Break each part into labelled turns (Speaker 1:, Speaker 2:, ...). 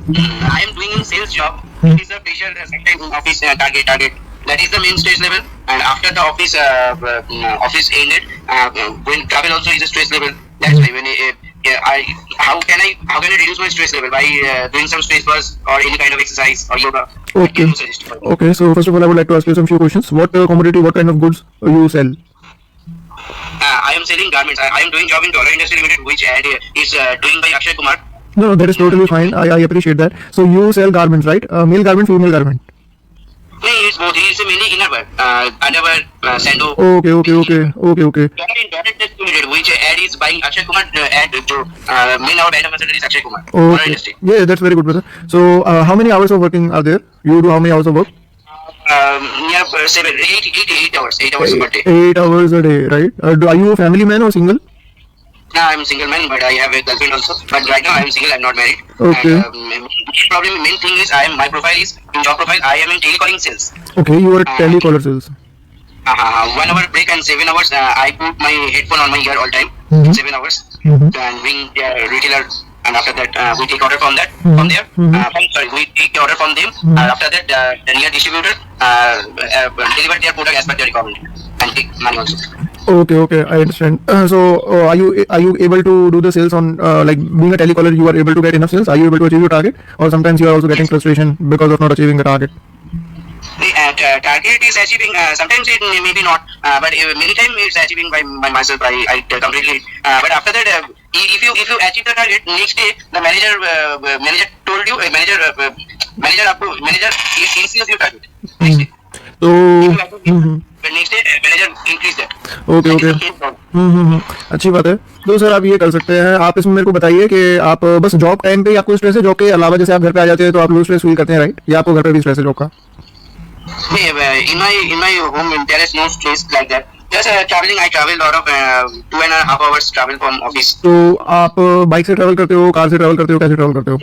Speaker 1: I am doing in sales job. It is a pressure, sometimes office target. That is the main stress level. And after the office ended, when travel also is a stress level. That's why when how can I reduce my stress level by doing some stress burst or any kind of exercise or yoga?
Speaker 2: Okay. Okay. So first of all, I would like to ask you some few questions. What commodity, what kind of goods you sell?
Speaker 1: I am selling garments. I am doing job in Dollar Industry Limited, which ad is doing by Akshay Kumar.
Speaker 2: No, that is totally fine. I appreciate that. So you sell garments, right? Male garment, female garment.
Speaker 1: No, it's both. It's mainly inner wear, underwear, sando.
Speaker 2: Okay.
Speaker 1: Dollar Industry Limited, which ad is buying Akshay Kumar ad to main our brand ambassador is Akshay Kumar. Dollar
Speaker 2: Okay.
Speaker 1: Industry.
Speaker 2: Yeah, that's very good, brother. So how many hours of working are there? You do how many hours of work?
Speaker 1: Near 8 hours. 8 hours per day.
Speaker 2: 8 hours a day, right? Are you a family man or single?
Speaker 1: Now I'm single man, but I have a girlfriend also. But right now I'm single. I'm not married.
Speaker 2: Okay.
Speaker 1: And main thing is my profile is in job profile. I am in telecalling sales.
Speaker 2: Okay, you are telecaller sales.
Speaker 1: 1 hour break and 7 hours. I put my headphone on my ear all time. 7 hours. And being retailer. And after that, we take order from that, from there. We take order from them. And after that, the near distributor deliver their product as per their requirement and take money also.
Speaker 2: Okay, I understand. So are you able to do the sales on like being a telecaller? You are able to get enough sales. Are you able to achieve your target, or sometimes you are also getting frustration because of not achieving the target?
Speaker 1: The target is achieving. Sometimes it may be not, but many times it's achieving by myself. I completely. But after that, if you achieve the target, next day the manager told you manager increase your target. Next day.
Speaker 2: तो
Speaker 1: But next day manager increase that.
Speaker 2: Okay अच्छी बात है। तो sir आप ये कर सकते हैं, आप इसमें मेरे को बताइए कि आप बस जॉब टाइम पे ही आपको स्ट्रेस है, जॉब के अलावा जैसे आप घर पे आ जाते हैं तो आप लोग स्ट्रेस फील करते हैं, राइट? या आपको घर पे भी स्ट्रेस है जॉब का?
Speaker 1: In my home there is no stress like that. Just traveling, I travel lot of 2.5 hours travel from office.
Speaker 2: तो आप बाइक से ट्रैवल करते हो, कार से ट्रैवल करते हो, कैसे ट्रैवल करते हो?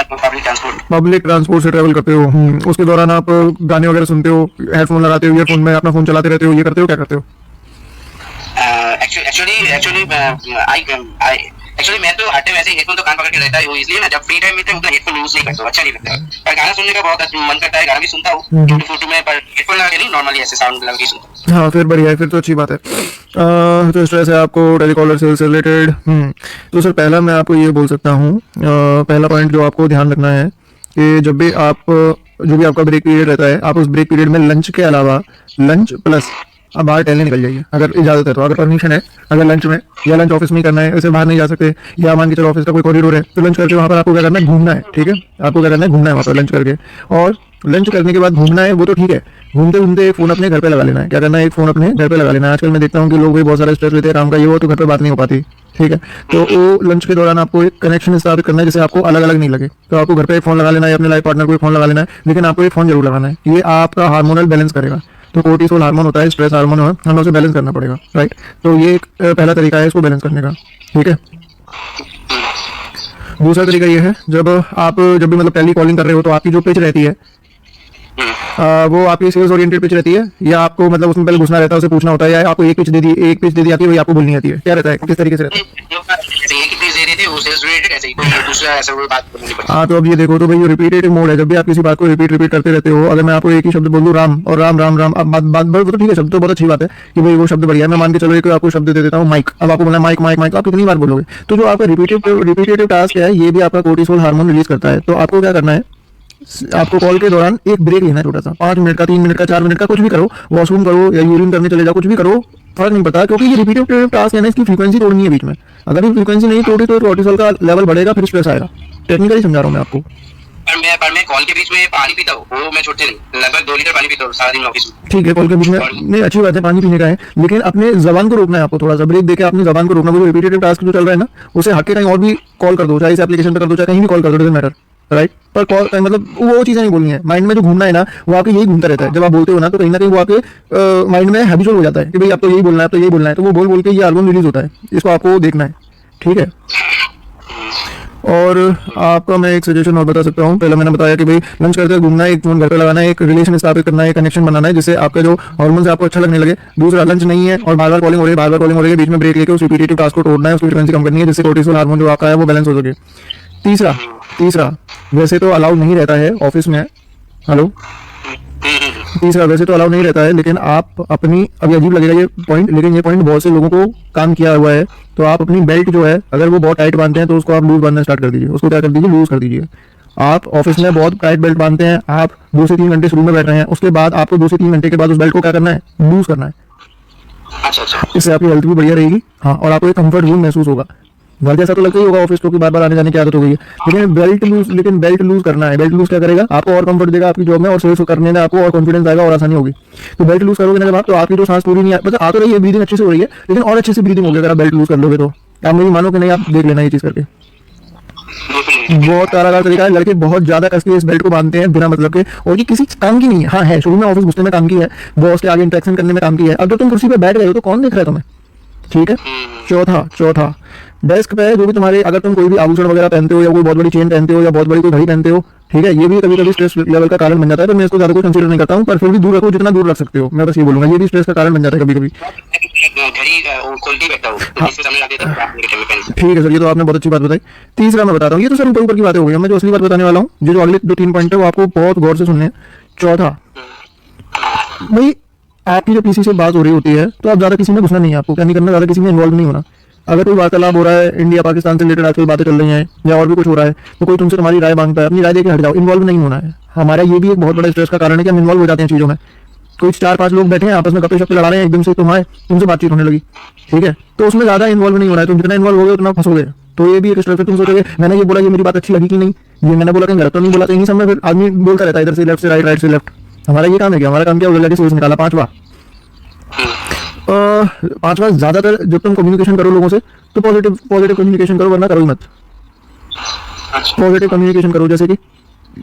Speaker 1: Public transport.
Speaker 2: पब्लिक ट्रांसपोर्ट से ट्रैवल करते हो। उसके दौरान आप गाने वगैरह सुनते हो, हेडफोन लगाते हो, ईयरफोन में अपना फोन चलाते रहते हो, ये करते हो, क्या करते हो?
Speaker 1: Actually मैं तो हर टाइम ऐसे हेडफोन तो कान पकड़ के रहता है, वो इसलिए ना जब फ्री टाइम मिलता है उतना हेडफोन यूज नहीं करता, अच्छा नहीं लगता। पर गाना सुनने का बहुत मन करता है, गाना भी सुनता हूँ यूट्यूब में, पर हेडफोन लगा के नहीं, नॉर्मली ऐसे साउंड लगा के सुनता हूँ।
Speaker 2: हाँ फिर बढ़िया है, फिर तो अच्छी बात है। तो स्ट्रेस है आपको टेलीकॉलर सेल्स से रिलेटेड। तो सर पहला मैं आपको ये बोल सकता हूँ, पहला पॉइंट जो आपको ध्यान रखना है कि जब भी जो भी आपका ब्रेक पीरियड रहता है, आप उस ब्रेक पीरियड में लंच के अलावा लंच प्लस आप बाहर टहलने निकल जाइए, अगर इजाजत है तो, अगर परमिशन है। अगर लंच में या लंच ऑफिस में ही करना है, वैसे बाहर नहीं जा सकते, या मान के चलो ऑफिस का कोई कॉरिडोर है तो लंच करके वहाँ पर आपको क्या करना है, घूमना है, ठीक है? आपको क्या करना है, घूमना है वहाँ पर लंच करके। और लंच करने के बाद घूमना है वो तो ठीक है, घूमते घूमते एक फोन अपने घर पे लगा लेना है। क्या करना है, एक फोन अपने घर पे लगा लेना है। आजकल मैं देखता हूँ कि लोग भी बहुत सारा स्ट्रेस लेते हैं काम का, ये वो, तो घर पे बात नहीं हो पाती, ठीक है? तो वो लंच के दौरान आपको एक कनेक्शन स्थापित करना है जिससे आपको अलग अलग नहीं लगे। तो आपको घर पे एक फोन लगा लेना है, अपने लाइफ पार्टनर को एक फोन लगा लेना है, लेकिन आपको एक फोन जरूर लगाना है। ये आपका हार्मोनल बैलेंस करेगा। तो कोर्टिसोल हार्मोन होता है, स्ट्रेस हार्मोन है, हमें उसे बैलेंस करना पड़ेगा, राइट? तो ये एक पहला तरीका है इसको बैलेंस करने का, ठीक है? दूसरा तरीका ये है, जब भी मतलब टेली कॉलिंग कर रहे हो तो आपकी जो पिच रहती है वो आपकी सेल्स ओरिएंटेड पिच रहती है, या आपको मतलब उसमें पहले घुसना रहता है, उसे पूछना होता है, या आपको एक पिच दे दी आती है, वही आपको बोलनी आती है? क्या रहता है, किस तरीके से रहता है? हाँ तो अब ये देखो, तो भाई रिपीटेटिव मोड है। जब भी आप किसी बात को रिपीट करते रहते हो, अगर मैं आपको एक ही शब्द बोल दूं राम, और राम राम राम, अब बात तो ठीक है, शब्द तो बहुत अच्छी बात है कि भाई वो शब्द बढ़िया है। मैं मान के चलो एक आपको शब्द दे देता हूँ माइक, अब आपको बोलना माइक माइक माइक, आप कितनी बार बोलोगे? तो जो आपका रिपीटेटिव टास्क है, ये भी आपका कोर्टिसोल हार्मोन रिलीज करता है। तो आपको क्या करना है, आपको कॉल के दौरान एक ब्रेक लेना है, छोटा सा, 5 मिनट का, 3 मिनट का, 4 मिनट का, कुछ भी करो, वॉशरूम करो या यूरिन करने चले जाओ, कुछ भी करो, फर्क नहीं पड़ता, क्योंकि ये रिपीटेटिव टास्क है ना, इसकी फ्रीक्वेंसी तोड़नी है बीच में। अगर ये फ्रीक्वेंसी नहीं तोड़ी तो कोर्टिसोल का लेवल बढ़ेगा, फिर स्ट्रेस आएगा। टेक्निकली समझा रहा हूँ मैं आपको।
Speaker 1: पर मैं कॉल के बीच में पानी पीता हूँ, वो मैं छोड़ते नहीं, लगभग 2 लीटर पानी पीता हूँ सारा दिन ऑफिस में।
Speaker 2: ठीक है, कॉल के बीच में नहीं, अच्छी बात है, पानी पीने का है, लेकिन अपने जबान को रोकना है आपको, थोड़ा सा ब्रेक देके अपनी जबान को रोकना। वो रिपीटेटिव टास्क जो चल रहा है ना, उसे हट के कहीं और भी कॉल कर दो, चाहे इस एप्लीकेशन पे कर दो, चाहे कहीं भी कॉल कर दो, डजंट मैटर, राइट? पर कॉल मतलब वो चीज़ें नहीं बोलनी है। माइंड में जो घूमना है ना, वो आपके यही घूमता रहता है। जब आप बोलते हो ना, तो कहीं ना कहीं वो आपके माइंड में हैबिचुअल हो जाता है कि भाई अब तो यही बोलना है, अब तो यही बोलना है, तो वो बोल के ये हार्मोन रिलीज होता है। इसको आपको देखना है, ठीक है? और आपका मैं एक सजेशन और बता सकता हूँ। पहले मैंने बताया कि भाई लंच करते हुए घूमना है, एक फोन घर पे लगाना है, एक रिलेशन स्थापित करना है, एक कनेक्शन बनाना है जिससे आपका जो हार्मोन से आपको अच्छा लगने लगे। दूसरा, लंच नहीं है और बार बार कॉलिंग हो रही है, बीच में ब्रेक लेके उस रिपीटेटिव टास्क को तोड़ना है, उसकी फ्रीक्वेंसी कम करनी है जिससे कोर्टिसोल हार्मोन जो आपका है वो बैलेंस हो सके। तीसरा, तीसरा, वैसे तो अलाउ नहीं रहता है ऑफिस में, हेलो, तीसरा वैसे तो अलाउ नहीं रहता है, लेकिन आप अपनी, अभी अजीब लगेगा ये पॉइंट, लेकिन ये पॉइंट बहुत से लोगों को काम किया हुआ है, तो आप अपनी बेल्ट जो है अगर वो बहुत टाइट बांधते हैं तो उसको आप लूज बांधना स्टार्ट कर दीजिए, उसको क्या कर दीजिए, लूज कर दीजिए। आप ऑफिस में बहुत टाइट बेल्ट बांधते हैं, आप 2 से 3 घंटे शुरू में बैठ रहे हैं, उसके बाद आपको 2 से 3 घंटे के बाद उस बेल्ट को क्या करना है, लूज करना है।
Speaker 1: अच्छा।
Speaker 2: इससे आपकी हेल्थ भी बढ़िया रहेगी, हाँ, और आपको एक कंफर्ट जोन महसूस होगा। घर जैसा तो लगता ही होगा ऑफिस, तो कि बार बार आने जाने की आदत हो गई है, लेकिन बेल्ट लूज करना है। बेल्ट लूज क्या करेगा, आपको और कंफर्ट देगा आपकी जॉब में, और सेल्स करने में आपको और कॉन्फिडेंस आएगा और आसानी होगी। तो बेल्ट लूज करोगे ना जब आप, तो आपकी तो सांस पूरी नहीं मतलब आ तो रही है, ब्रीदिंग अच्छे से हो रही है, लेकिन और अच्छे से ब्रीदिंग होगी अगर आप बेल्ट लूज कर लोगे तो। आप मेरी मानो कि नहीं, आप देख लेना ये चीज करके, बहुत कारागार तरीका है। लड़के बहुत ज्यादा कस के इस बेल्ट को बांधते हैं बिना मतलब के, और ये किसी काम की नहीं है। हाँ है, शुरू में ऑफिस घुसने में काम की है, बॉस के आगे इंटरेक्शन करने में काम की है, अब जब तुम कुर्सी पे बैठ गए हो तो कौन देख रहा है तुम्हें, ठीक है। चौथा, डेस्क पे जो भी तुम्हारे, अगर तुम कोई भी आभूषण वगैरह पहनते हो, या कोई बहुत बड़ी चेन पहनते हो, या बहुत बड़ी कोई घड़ी पहनते हो, ठीक है, ये भी कभी कभी स्ट्रेस लेवल का कारण बन जाता है, पर मैं इसको ज्यादा कोई कंसीडर नहीं करता हूँ, पर फिर भी दूर रखो जितना दूर रख सकते हो, मैं बस ये बोलूंगा, ये भी स्ट्रेस का कारण बन जाता है कभी कभी।
Speaker 1: घड़ी खोलती बैठता हूँ, तो जिसके सामने आते हैं।
Speaker 2: ठीक है सर, ये तो आपने बहुत अच्छी बात बताई। तीसरा मैं बताता हूँ, ये तो सर ऊपर ऊपर की बातें हो गई, मैं जो असली बात बताने वाला हूँ, जो अगले 2-3 पॉइंट है वो आपको बहुत गौर से सुनने हैं। चौथा, भाई आपकी जो किसी से बात हो रही होती है तो आप ज्यादा किसी में घुसना नहीं है, आपको क्या नहीं करना, ज्यादा किसी में इन्वॉल्व नहीं होना। अगर कोई वार्तालाप हो रहा है, इंडिया पाकिस्तान से रिलेटेड आजकल बातें चल रही हैं, या और भी कुछ हो रहा है, तो कोई तुमसे तुम्हारी राय मांगता है, अपनी राय देके हट जाओ, इन्वॉल्व नहीं होना है। हमारा ये भी एक बहुत बड़ा स्ट्रेस का कारण है कि हम इन्वॉल्व हो जाते हैं चीजों में। कोई 4-5 लोग बैठे हैं आपस में गप्पे शप्पे लड़ा रहे हैं, एकदम से तुमसे बातचीत होने लगी, ठीक है, तो उसमें ज्यादा इन्वॉल्व नहीं होना है। तुम जितना इन्वॉल्व हो गए उतना फंसोगे। तो ये भी एक स्ट्रेस है, तुम सोचोगे मैंने ये बोला, ये मेरी बात अच्छी लगी कि नहीं, ये मैंने बोला कहीं गलत तो नहीं बोला, तो इन्हीं सब में फिर आदमी बोलता रहता है, इधर से लेफ्ट से राइट, राइट से लेफ्ट। हमारा ये काम है, क्या हमारा काम क्या, उधर सोच निकाला। पांचवा, ज्यादातर जब तुम कम्युनिकेशन करो लोगों से तो पॉजिटिव कम्युनिकेशन करो, वरना करो ही मत। पॉजिटिव कम्युनिकेशन करो, जैसे कि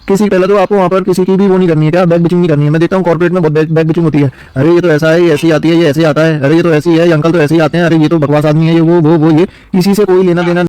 Speaker 2: किसी, पहले तो आपको वहाँ पर किसी की भी वो नहीं करनी है, क्या बैक बिचिंग नहीं करनी है। मैं देखता हूँ कॉर्पोरेट में बहुत बैक बिचिंग होती है, अरे ये तो ऐसा है, ये ऐसी आती है, ये ऐसे आता है, अरे ये तो ऐसी है, ये अंकल तो ऐसे ही आते हैं, अरे ये तो बकवास आदमी है, ये वो ये, किसी से कोई लेना देना